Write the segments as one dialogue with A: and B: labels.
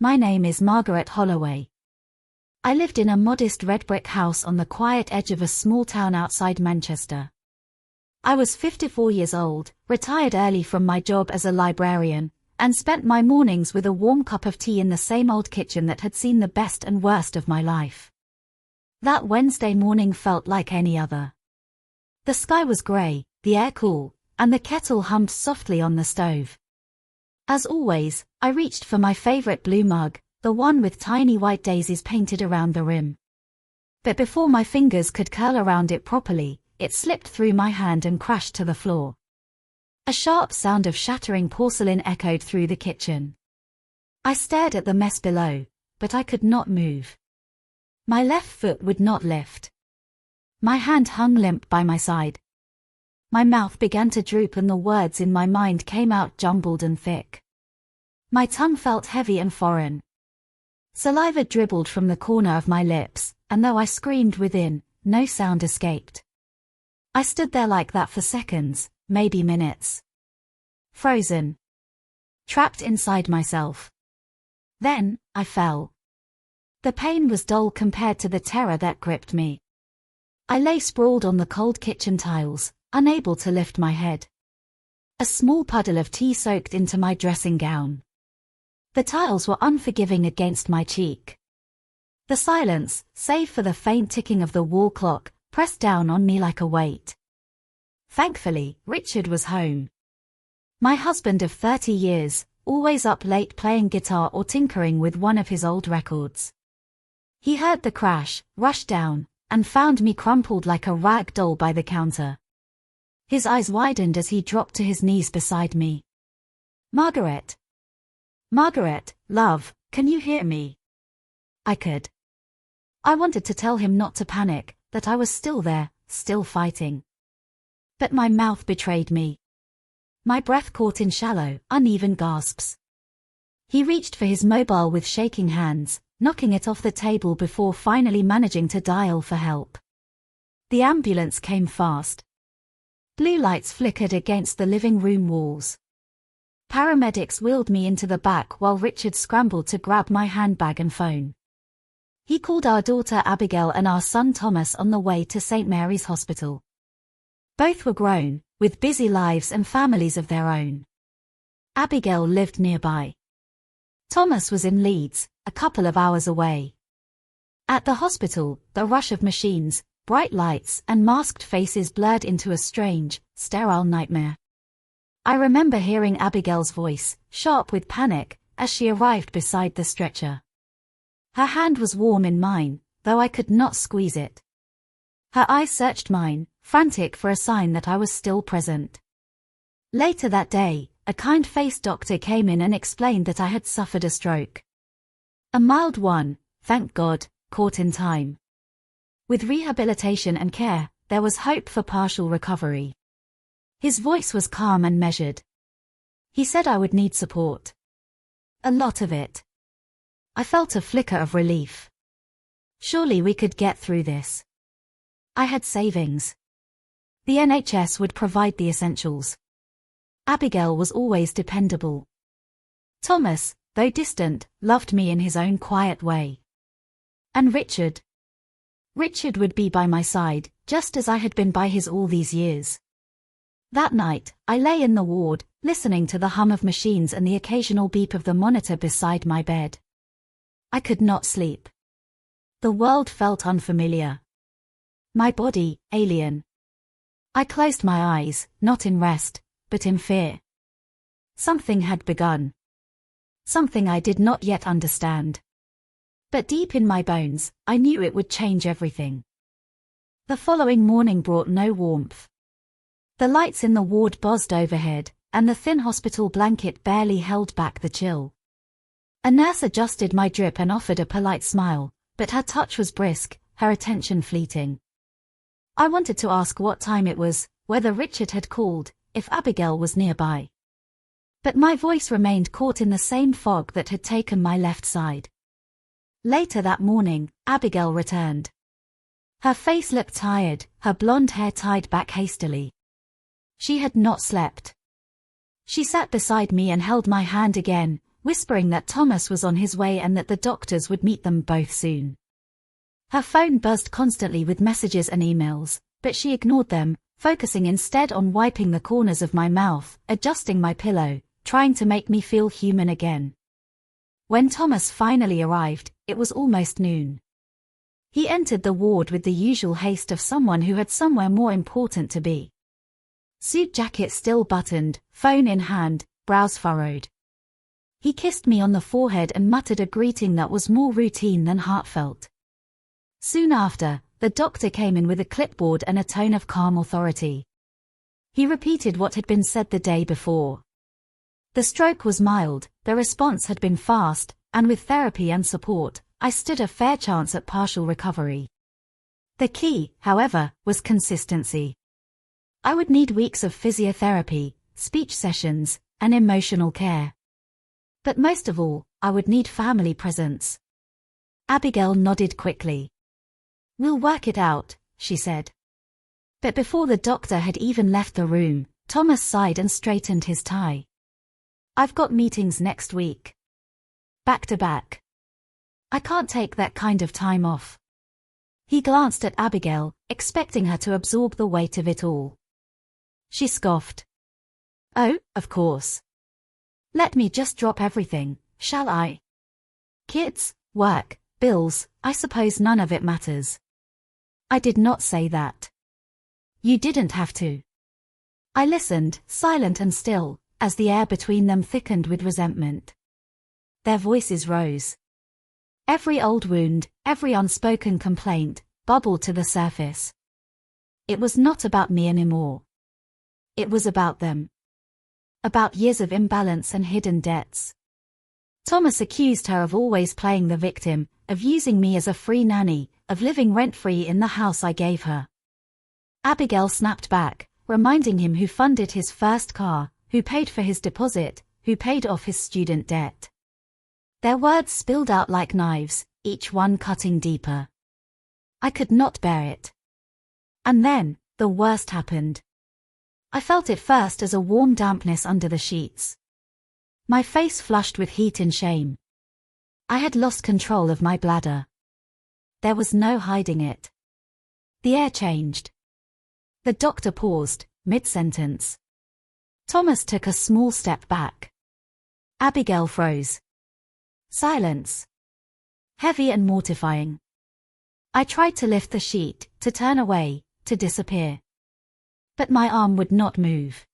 A: My name is Margaret Holloway. I lived in a modest red brick house on the quiet edge of a small town outside Manchester. I was 54 years old, retired early from my job as a librarian, and spent my mornings with a warm cup of tea in the same old kitchen that had seen the best and worst of my life. That Wednesday morning felt like any other. The sky was grey, the air cool, and the kettle hummed softly on the stove. As always, I reached for my favourite blue mug, the one with tiny white daisies painted around the rim. But before my fingers could curl around it properly, it slipped through my hand and crashed to the floor. A sharp sound of shattering porcelain echoed through the kitchen. I stared at the mess below, but I could not move. My left foot would not lift. My hand hung limp by my side. My mouth began to droop and the words in my mind came out jumbled and thick. My tongue felt heavy and foreign. Saliva dribbled from the corner of my lips, and though I screamed within, no sound escaped. I stood there like that for seconds, maybe minutes. Frozen. Trapped inside myself. Then, I fell. The pain was dull compared to the terror that gripped me. I lay sprawled on the cold kitchen tiles, unable to lift my head. A small puddle of tea soaked into my dressing gown. The tiles were unforgiving against my cheek. The silence, save for the faint ticking of the wall clock, pressed down on me like a weight. Thankfully, Richard was home. My husband of 30 years, always up late playing guitar or tinkering with one of his old records. He heard the crash, rushed down, and found me crumpled like a rag doll by the counter. His eyes widened as he dropped to his knees beside me. Margaret. Margaret, love, can you hear me? I could. I wanted to tell him not to panic, that I was still there, still fighting. But my mouth betrayed me. My breath caught in shallow, uneven gasps. He reached for his mobile with shaking hands, knocking it off the table before finally managing to dial for help. The ambulance came fast. Blue lights flickered against the living room walls. Paramedics wheeled me into the back while Richard scrambled to grab my handbag and phone. He called our daughter Abigail and our son Thomas on the way to St. Mary's Hospital. Both were grown, with busy lives and families of their own. Abigail lived nearby. Thomas was in Leeds, a couple of hours away. At the hospital, the rush of machines, bright lights and masked faces blurred into a strange, sterile nightmare. I remember hearing Abigail's voice, sharp with panic, as she arrived beside the stretcher. Her hand was warm in mine, though I could not squeeze it. Her eyes searched mine, frantic for a sign that I was still present. Later that day, a kind-faced doctor came in and explained that I had suffered a stroke. A mild one, thank God, caught in time. With rehabilitation and care, there was hope for partial recovery. His voice was calm and measured. He said I would need support. A lot of it. I felt a flicker of relief. Surely we could get through this. I had savings. The NHS would provide the essentials. Abigail was always dependable. Thomas, though distant, loved me in his own quiet way. And Richard? Richard would be by my side, just as I had been by his all these years. That night, I lay in the ward, listening to the hum of machines and the occasional beep of the monitor beside my bed. I could not sleep. The world felt unfamiliar. My body, alien. I closed my eyes, not in rest, but in fear. Something had begun. Something I did not yet understand. But deep in my bones, I knew it would change everything. The following morning brought no warmth. The lights in the ward buzzed overhead, and the thin hospital blanket barely held back the chill. A nurse adjusted my drip and offered a polite smile, but her touch was brisk, her attention fleeting. I wanted to ask what time it was, whether Richard had called, if Abigail was nearby. But my voice remained caught in the same fog that had taken my left side. Later that morning, Abigail returned. Her face looked tired, her blonde hair tied back hastily. She had not slept. She sat beside me and held my hand again, whispering that Thomas was on his way and that the doctors would meet them both soon. Her phone buzzed constantly with messages and emails, but she ignored them, focusing instead on wiping the corners of my mouth, adjusting my pillow, trying to make me feel human again. When Thomas finally arrived, it was almost noon. He entered the ward with the usual haste of someone who had somewhere more important to be. Suit jacket still buttoned, phone in hand, brows furrowed. He kissed me on the forehead and muttered a greeting that was more routine than heartfelt. Soon after, the doctor came in with a clipboard and a tone of calm authority. He repeated what had been said the day before. The stroke was mild, the response had been fast, and with therapy and support, I stood a fair chance at partial recovery. The key, however, was consistency. I would need weeks of physiotherapy, speech sessions, and emotional care. But most of all, I would need family presence. Abigail nodded quickly. "We'll work it out," she said. But before the doctor had even left the room, Thomas sighed and straightened his tie. "I've got meetings next week. Back to back. I can't take that kind of time off." He glanced at Abigail, expecting her to absorb the weight of it all. She scoffed. "Oh, of course. Let me just drop everything, shall I? Kids, work, bills, I suppose none of it matters." "I did not say that. You didn't have to." I listened, silent and still, as the air between them thickened with resentment. Their voices rose. Every old wound, every unspoken complaint, bubbled to the surface. It was not about me anymore. It was about them. About years of imbalance and hidden debts. Thomas accused her of always playing the victim, of using me as a free nanny, of living rent-free in the house I gave her. Abigail snapped back, reminding him who funded his first car, who paid for his deposit, who paid off his student debt. Their words spilled out like knives, each one cutting deeper. I could not bear it. And then, the worst happened. I felt it first as a warm dampness under the sheets. My face flushed with heat and shame. I had lost control of my bladder. There was no hiding it. The air changed. The doctor paused, mid-sentence. Thomas took a small step back. Abigail froze. Silence. Heavy and mortifying. I tried to lift the sheet, to turn away, to disappear. But my arm would not move.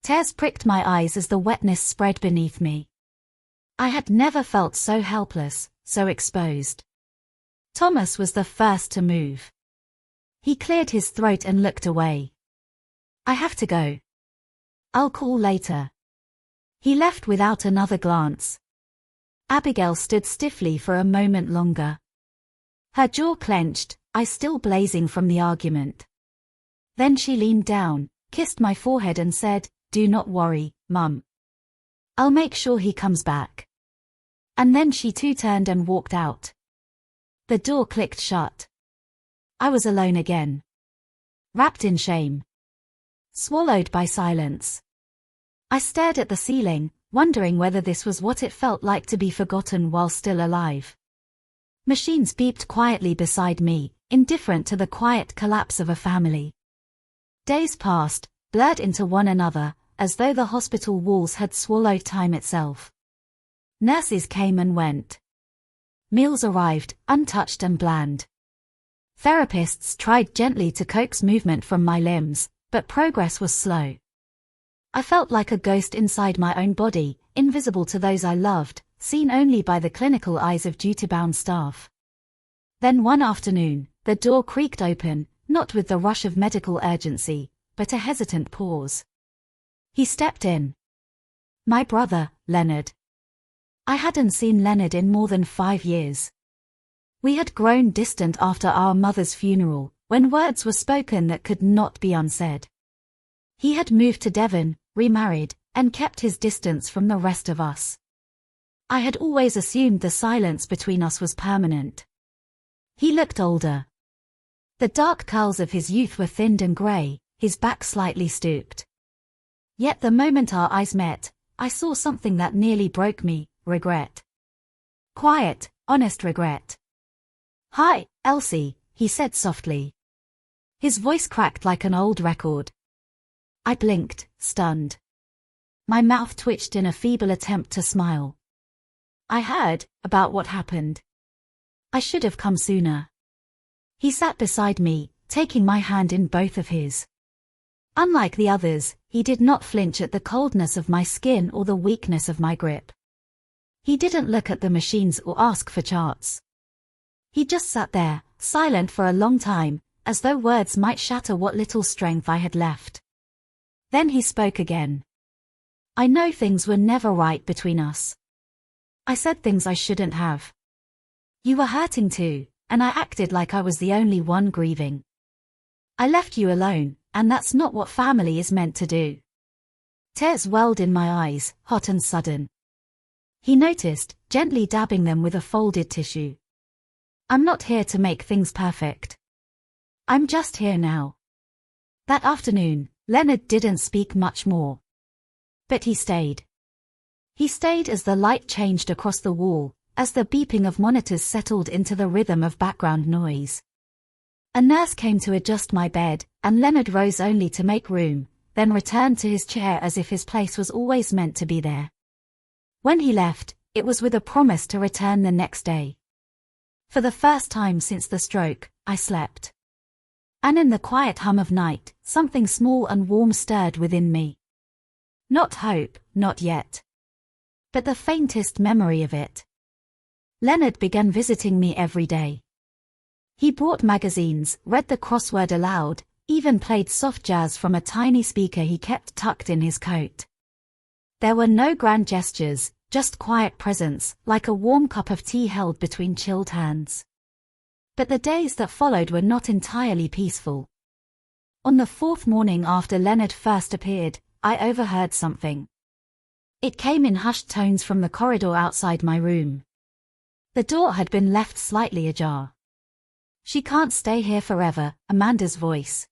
A: Tears pricked my eyes as the wetness spread beneath me. I had never felt so helpless, so exposed. Thomas was the first to move. He cleared his throat and looked away. "I have to go. I'll call later." He left without another glance. Abigail stood stiffly for a moment longer. Her jaw clenched, eyes still blazing from the argument. Then she leaned down, kissed my forehead and said, "Do not worry, Mum. I'll make sure he comes back." And then she too turned and walked out. The door clicked shut. I was alone again. Wrapped in shame. Swallowed by silence. I stared at the ceiling, wondering whether this was what it felt like to be forgotten while still alive. Machines beeped quietly beside me, indifferent to the quiet collapse of a family. Days passed, blurred into one another, as though the hospital walls had swallowed time itself. Nurses came and went. Meals arrived, untouched and bland. Therapists tried gently to coax movement from my limbs, but progress was slow. I felt like a ghost inside my own body, invisible to those I loved, seen only by the clinical eyes of duty-bound staff. Then one afternoon, the door creaked open, not with the rush of medical urgency, but a hesitant pause. He stepped in. My brother, Leonard. I hadn't seen Leonard in more than 5 years. We had grown distant after our mother's funeral, when words were spoken that could not be unsaid. He had moved to Devon, remarried, and kept his distance from the rest of us. I had always assumed the silence between us was permanent. He looked older. The dark curls of his youth were thinned and grey, his back slightly stooped. Yet the moment our eyes met, I saw something that nearly broke me, regret. Quiet, honest regret. "Hi, Elsie," he said softly. His voice cracked like an old record. I blinked, stunned. My mouth twitched in a feeble attempt to smile. "I heard about what happened. I should have come sooner." He sat beside me, taking my hand in both of his. Unlike the others, he did not flinch at the coldness of my skin or the weakness of my grip. He didn't look at the machines or ask for charts. He just sat there, silent for a long time, as though words might shatter what little strength I had left. Then he spoke again. "I know things were never right between us. I said things I shouldn't have. You were hurting too, and I acted like I was the only one grieving. I left you alone, and that's not what family is meant to do." Tears welled in my eyes, hot and sudden. He noticed, gently dabbing them with a folded tissue. "I'm not here to make things perfect. I'm just here now." That afternoon, Leonard didn't speak much more. But he stayed. He stayed as the light changed across the wall, as the beeping of monitors settled into the rhythm of background noise. A nurse came to adjust my bed, and Leonard rose only to make room, then returned to his chair as if his place was always meant to be there. When he left, it was with a promise to return the next day. For the first time since the stroke, I slept. And in the quiet hum of night, something small and warm stirred within me. Not hope, not yet. But the faintest memory of it. Leonard began visiting me every day. He brought magazines, read the crossword aloud, even played soft jazz from a tiny speaker he kept tucked in his coat. There were no grand gestures, just quiet presence, like a warm cup of tea held between chilled hands. But the days that followed were not entirely peaceful. On the fourth morning after Leonard first appeared, I overheard something. It came in hushed tones from the corridor outside my room. The door had been left slightly ajar. "She can't stay here forever," Amanda's voice.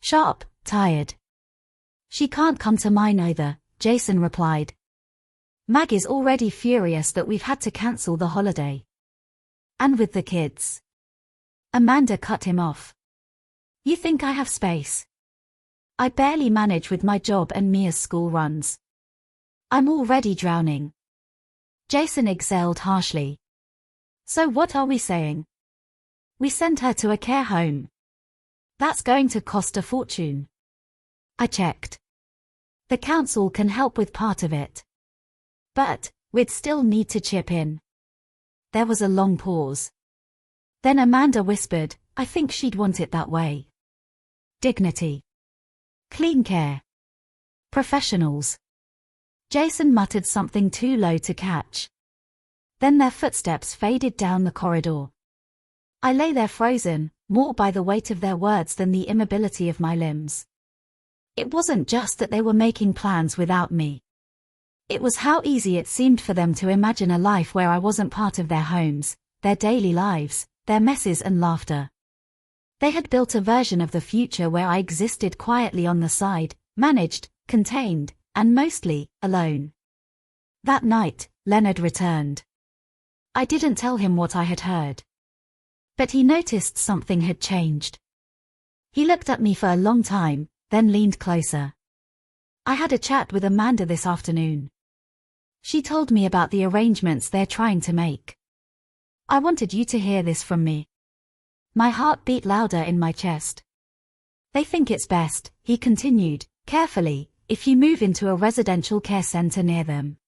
A: Sharp, tired. "She can't come to mine either," Jason replied. "Mag is already furious that we've had to cancel the holiday. And with the kids." Amanda cut him off. "You think I have space? I barely manage with my job and Mia's school runs. I'm already drowning." Jason exhaled harshly. "So what are we saying? We sent her to a care home. That's going to cost a fortune." I checked. "The council can help with part of it. But we'd still need to chip in." There was a long pause. Then Amanda whispered, "I think she'd want it that way. Dignity. Clean care. Professionals." Jason muttered something too low to catch. Then their footsteps faded down the corridor. I lay there frozen, more by the weight of their words than the immobility of my limbs. It wasn't just that they were making plans without me. It was how easy it seemed for them to imagine a life where I wasn't part of their homes, their daily lives, their messes and laughter. They had built a version of the future where I existed quietly on the side, managed, contained, and mostly, alone. That night, Leonard returned. I didn't tell him what I had heard. But he noticed something had changed. He looked at me for a long time, then leaned closer. "I had a chat with Amanda this afternoon. She told me about the arrangements they're trying to make. I wanted you to hear this from me." My heart beat louder in my chest. "They think it's best," he continued, carefully, "if you move into a residential care center near them.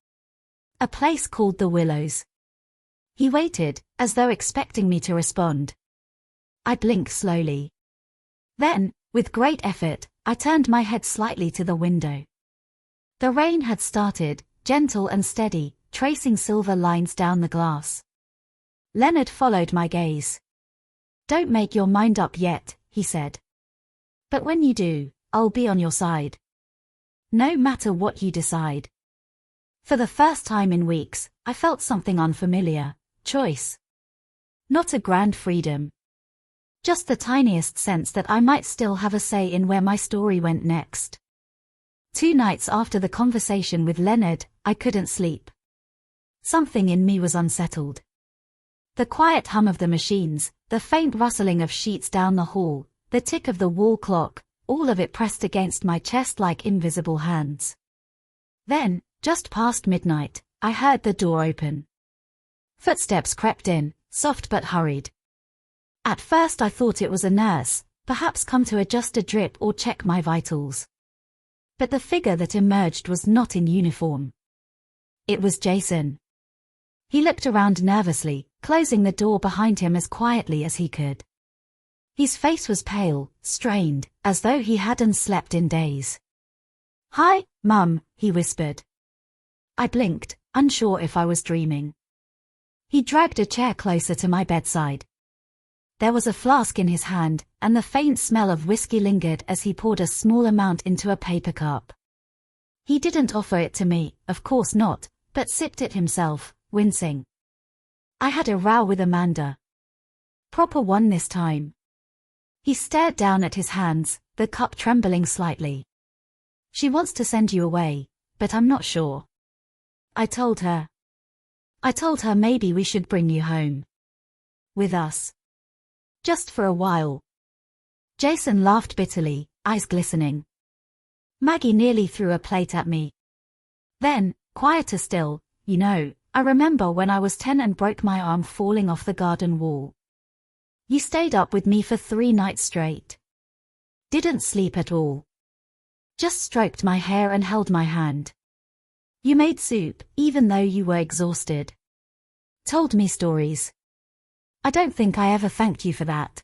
A: A place called the Willows." He waited, as though expecting me to respond. I blinked slowly. Then, with great effort, I turned my head slightly to the window. The rain had started, gentle and steady, tracing silver lines down the glass. Leonard followed my gaze. "Don't make your mind up yet," he said. "But when you do, I'll be on your side. No matter what you decide." For the first time in weeks, I felt something unfamiliar. Choice. Not a grand freedom. Just the tiniest sense that I might still have a say in where my story went next. 2 nights after the conversation with Leonard, I couldn't sleep. Something in me was unsettled. The quiet hum of the machines, the faint rustling of sheets down the hall, the tick of the wall clock, all of it pressed against my chest like invisible hands. Then, just past midnight, I heard the door open. Footsteps crept in, soft but hurried. At first I thought it was a nurse, perhaps come to adjust a drip or check my vitals. But the figure that emerged was not in uniform. It was Jason. He looked around nervously, closing the door behind him as quietly as he could. His face was pale, strained, as though he hadn't slept in days. "Hi, Mum," he whispered. I blinked, unsure if I was dreaming. He dragged a chair closer to my bedside. There was a flask in his hand, and the faint smell of whiskey lingered as he poured a small amount into a paper cup. He didn't offer it to me, of course not, but sipped it himself, wincing. "I had a row with Amanda. Proper one this time." He stared down at his hands, the cup trembling slightly. "She wants to send you away, but I'm not sure." I told her maybe we should bring you home. With us. Just for a while. Jason laughed bitterly, eyes glistening. Maggie nearly threw a plate at me. Then, quieter still, I remember when I was 10 and broke my arm falling off the garden wall. You stayed up with me for 3 nights straight. Didn't sleep at all. Just stroked my hair and held my hand. You made soup, even though you were exhausted. Told me stories. I don't think I ever thanked you for that.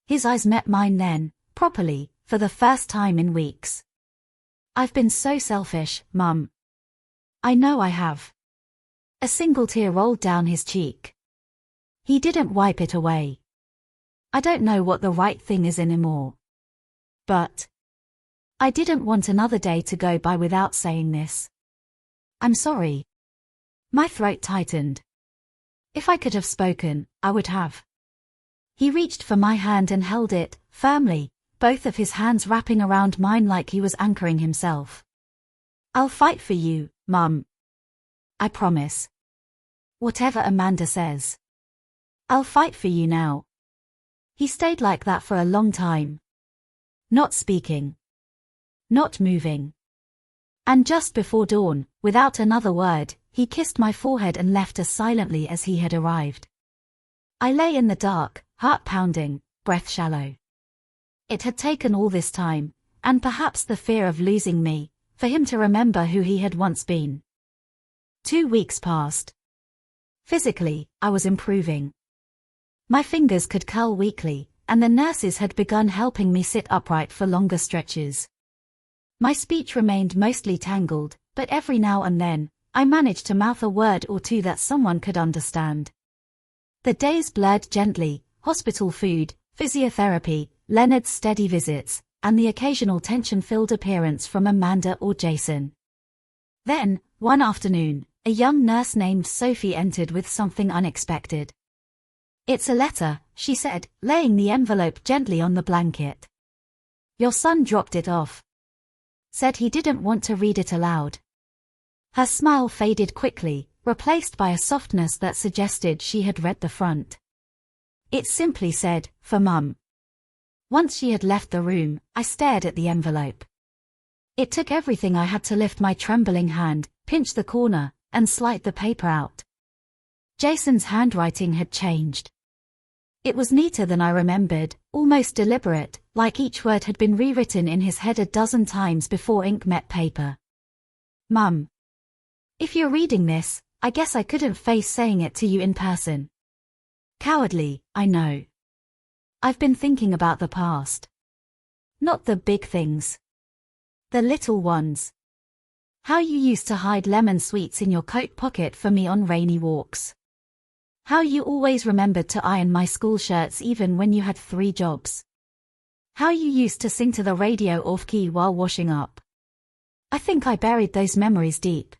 A: His eyes met mine then, properly, for the first time in weeks. I've been so selfish, Mum. I know I have. A single tear rolled down his cheek. He didn't wipe it away. I don't know what the right thing is anymore. But I didn't want another day to go by without saying this. I'm sorry. My throat tightened. If I could have spoken, I would have. He reached for my hand and held it, firmly, both of his hands wrapping around mine like he was anchoring himself. I'll fight for you, Mum. I promise. Whatever Amanda says. I'll fight for you now. He stayed like that for a long time. Not speaking. Not moving. And just before dawn, without another word, he kissed my forehead and left as silently as he had arrived. I lay in the dark, heart pounding, breath shallow. It had taken all this time, and perhaps the fear of losing me, for him to remember who he had once been. 2 weeks passed. Physically, I was improving. My fingers could curl weakly, and the nurses had begun helping me sit upright for longer stretches. My speech remained mostly tangled, but every now and then, I managed to mouth a word or two that someone could understand. The days blurred gently, hospital food, physiotherapy, Leonard's steady visits, and the occasional tension-filled appearance from Amanda or Jason. Then, one afternoon, a young nurse named Sophie entered with something unexpected. "It's a letter," she said, laying the envelope gently on the blanket. "Your son dropped it off. Said he didn't want to read it aloud." Her smile faded quickly, replaced by a softness that suggested she had read the front. It simply said, "For Mum." Once she had left the room, I stared at the envelope. It took everything I had to lift my trembling hand, pinch the corner, and slide the paper out. Jason's handwriting had changed. It was neater than I remembered, almost deliberate, like each word had been rewritten in his head a dozen times before ink met paper. "Mum. If you're reading this, I guess I couldn't face saying it to you in person. Cowardly, I know. I've been thinking about the past. Not the big things. The little ones. How you used to hide lemon sweets in your coat pocket for me on rainy walks. How you always remembered to iron my school shirts even when you had 3 jobs. How you used to sing to the radio off-key while washing up. I think I buried those memories deep.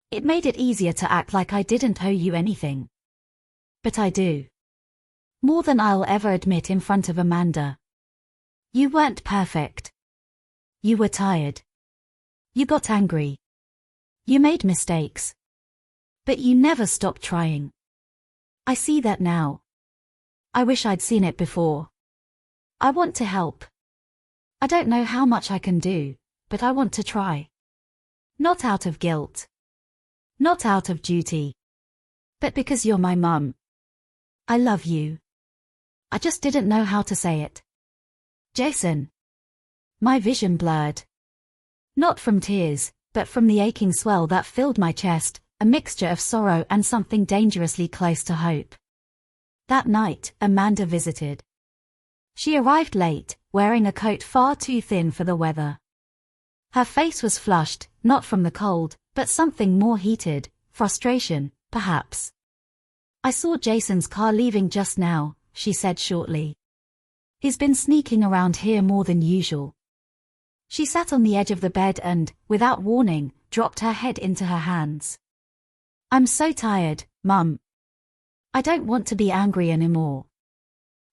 A: It made it easier to act like I didn't owe you anything. But I do. More than I'll ever admit in front of Amanda. You weren't perfect. You were tired. You got angry. You made mistakes. But you never stopped trying. I see that now. I wish I'd seen it before. I want to help. I don't know how much I can do, but I want to try. Not out of guilt. Not out of duty. But because you're my mum. I love you. I just didn't know how to say it. Jason. My vision blurred. Not from tears, but from the aching swell that filled my chest, a mixture of sorrow and something dangerously close to hope. That night, Amanda visited. She arrived late, wearing a coat far too thin for the weather. Her face was flushed, not from the cold, but something more heated, frustration, perhaps. I saw Jason's car leaving just now, she said shortly. He's been sneaking around here more than usual. She sat on the edge of the bed and, without warning, dropped her head into her hands. I'm so tired, Mum. I don't want to be angry anymore.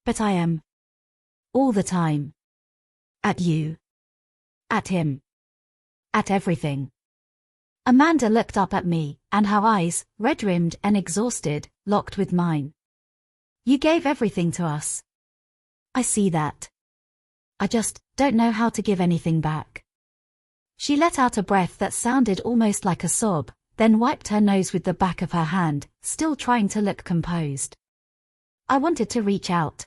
A: But I am. All the time. At you. At him. At everything. Amanda looked up at me, and her eyes, red-rimmed and exhausted, locked with mine. You gave everything to us. I see that. I just don't know how to give anything back. She let out a breath that sounded almost like a sob, then wiped her nose with the back of her hand, still trying to look composed. I wanted to reach out.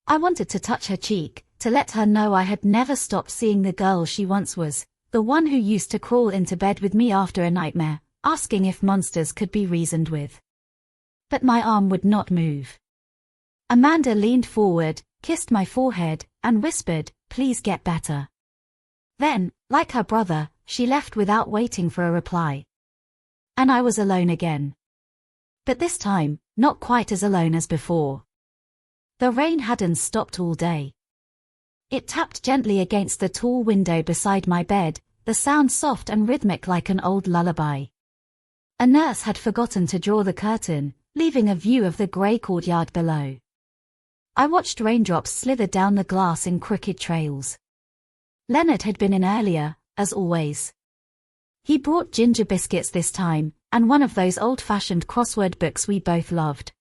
A: I wanted to touch her cheek, to let her know I had never stopped seeing the girl she once was, the one who used to crawl into bed with me after a nightmare, asking if monsters could be reasoned with. But my arm would not move. Amanda leaned forward, kissed my forehead, and whispered, "Please get better." Then, like her brother, she left without waiting for a reply. And I was alone again. But this time, not quite as alone as before. The rain hadn't stopped all day. It tapped gently against the tall window beside my bed, the sound soft and rhythmic like an old lullaby. A nurse had forgotten to draw the curtain, leaving a view of the grey courtyard below. I watched raindrops slither down the glass in crooked trails. Leonard had been in earlier, as always. He brought ginger biscuits this time, and one of those old-fashioned crossword books we both loved.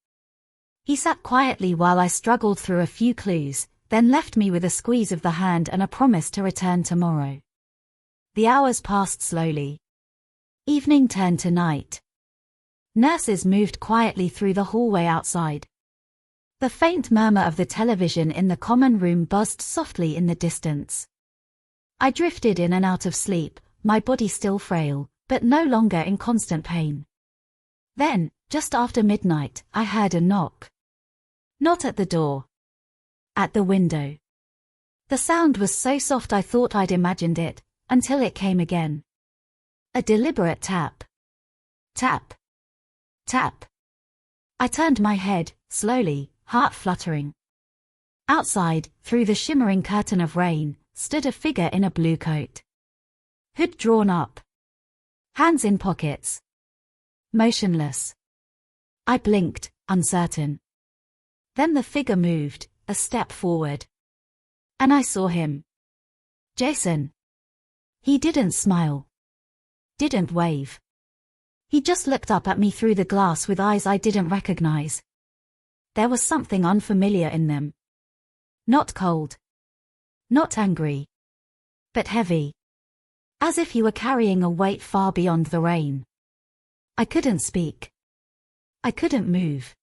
A: He sat quietly while I struggled through a few clues, then left me with a squeeze of the hand and a promise to return tomorrow. The hours passed slowly. Evening turned to night. Nurses moved quietly through the hallway outside. The faint murmur of the television in the common room buzzed softly in the distance. I drifted in and out of sleep, my body still frail, but no longer in constant pain. Then, just after midnight, I heard a knock. Not at the door. At the window. The sound was so soft I thought I'd imagined it, until it came again. A deliberate tap. Tap. Tap. I turned my head, slowly, heart fluttering. Outside, through the shimmering curtain of rain, stood a figure in a blue coat. Hood drawn up. Hands in pockets. Motionless. I blinked, uncertain. Then the figure moved, a step forward. And I saw him. Jason. He didn't smile. Didn't wave. He just looked up at me through the glass with eyes I didn't recognize. There was something unfamiliar in them. Not cold. Not angry. But heavy. As if he were carrying a weight far beyond the rain. I couldn't speak. I couldn't move.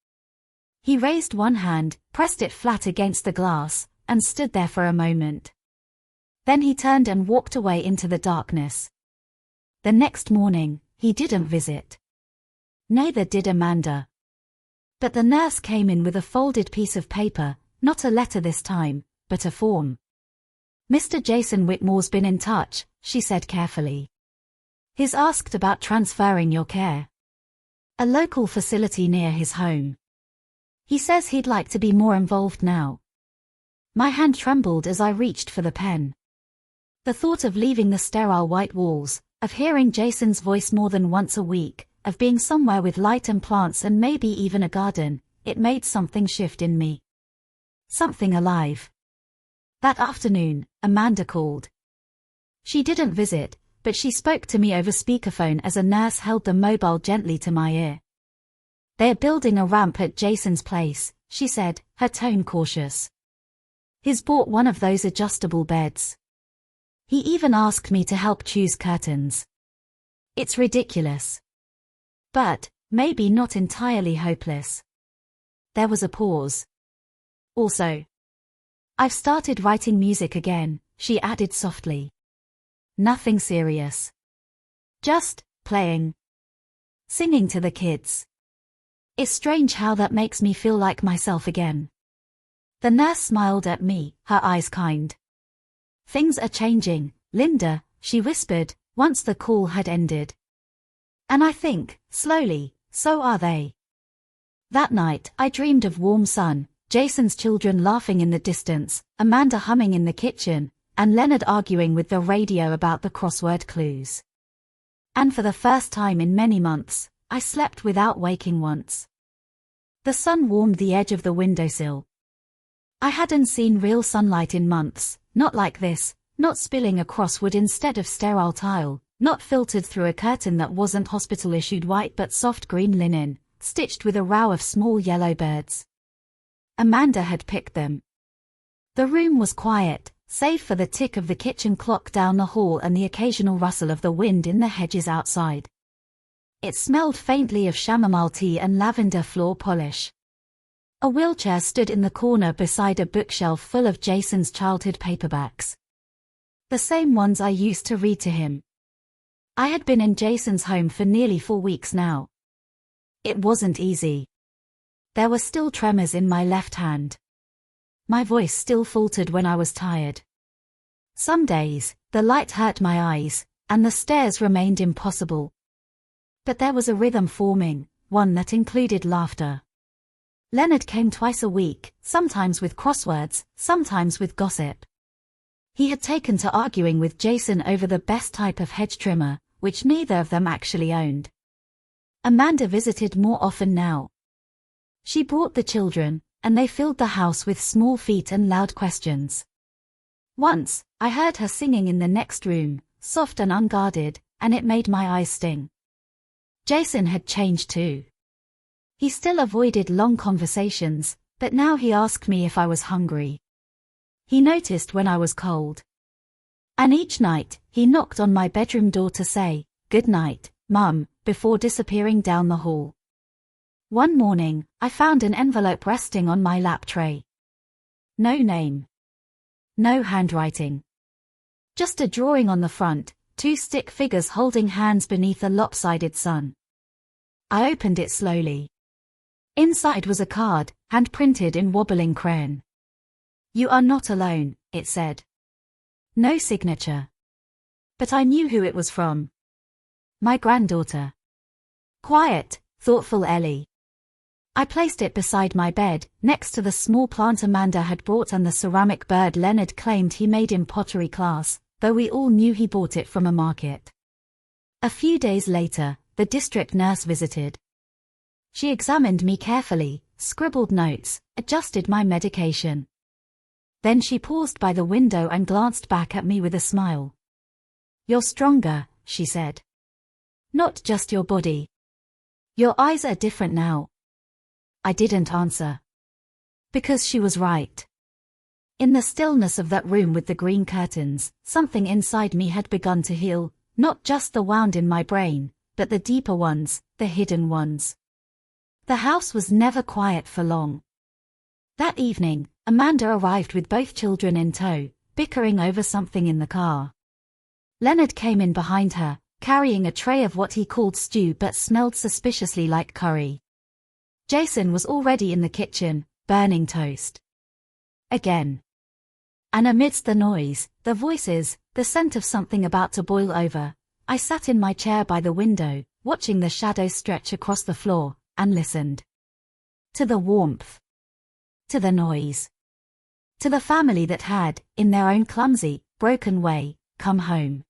A: He raised one hand, pressed it flat against the glass, and stood there for a moment. Then he turned and walked away into the darkness. The next morning, he didn't visit. Neither did Amanda. But the nurse came in with a folded piece of paper, not a letter this time, but a form. "Mr. Jason Whitmore's been in touch," she said carefully. "He's asked about transferring your care. A local facility near his home. He says he'd like to be more involved now." My hand trembled as I reached for the pen. The thought of leaving the sterile white walls, of hearing Jason's voice more than once a week, of being somewhere with light and plants and maybe even a garden, it made something shift in me. Something alive. That afternoon, Amanda called. She didn't visit, but she spoke to me over speakerphone as a nurse held the mobile gently to my ear. "They're building a ramp at Jason's place," she said, her tone cautious. "He's bought one of those adjustable beds. He even asked me to help choose curtains. It's ridiculous. But maybe not entirely hopeless." There was a pause. "Also, I've started writing music again," she added softly. "Nothing serious. Just playing. Singing to the kids. It's strange how that makes me feel like myself again." The nurse smiled at me, her eyes kind. "Things are changing, Linda," she whispered, once the call had ended. "And I think, slowly, so are they." That night, I dreamed of warm sun, Jason's children laughing in the distance, Amanda humming in the kitchen, and Leonard arguing with the radio about the crossword clues. And for the first time in many months, I slept without waking once. The sun warmed the edge of the windowsill. I hadn't seen real sunlight in months, not like this, not spilling across wood instead of sterile tile, not filtered through a curtain that wasn't hospital-issued white but soft green linen, stitched with a row of small yellow birds. Amanda had picked them. The room was quiet, save for the tick of the kitchen clock down the hall and the occasional rustle of the wind in the hedges outside. It smelled faintly of chamomile tea and lavender floor polish. A wheelchair stood in the corner beside a bookshelf full of Jason's childhood paperbacks. The same ones I used to read to him. I had been in Jason's home for nearly 4 weeks now. It wasn't easy. There were still tremors in my left hand. My voice still faltered when I was tired. Some days, the light hurt my eyes, and the stairs remained impossible. But there was a rhythm forming, one that included laughter. Leonard came twice a week, sometimes with crosswords, sometimes with gossip. He had taken to arguing with Jason over the best type of hedge trimmer, which neither of them actually owned. Amanda visited more often now. She brought the children, and they filled the house with small feet and loud questions. Once, I heard her singing in the next room, soft and unguarded, and it made my eyes sting. Jason had changed too. He still avoided long conversations, but now he asked me if I was hungry. He noticed when I was cold. And each night, he knocked on my bedroom door to say, "Good night, Mum," before disappearing down the hall. One morning, I found an envelope resting on my lap tray. No name. No handwriting. Just a drawing on the front, 2 stick figures holding hands beneath a lopsided sun. I opened it slowly. Inside was a card, hand-printed in wobbling crayon. "You are not alone," it said. No signature. But I knew who it was from. My granddaughter. Quiet, thoughtful Ellie. I placed it beside my bed, next to the small plant Amanda had brought and the ceramic bird Leonard claimed he made in pottery class, though we all knew he bought it from a market. A few days later, the district nurse visited. She examined me carefully, scribbled notes, adjusted my medication. Then she paused by the window and glanced back at me with a smile. "You're stronger," she said. "Not just your body. Your eyes are different now." I didn't answer. Because she was right. In the stillness of that room with the green curtains, something inside me had begun to heal, not just the wound in my brain, but the deeper ones, the hidden ones. The house was never quiet for long. That evening, Amanda arrived with both children in tow, bickering over something in the car. Leonard came in behind her, carrying a tray of what he called stew but smelled suspiciously like curry. Jason was already in the kitchen, burning toast. Again. And amidst the noise, the voices, the scent of something about to boil over, I sat in my chair by the window, watching the shadows stretch across the floor, and listened. To the warmth. To the noise. To the family that had, in their own clumsy, broken way, come home.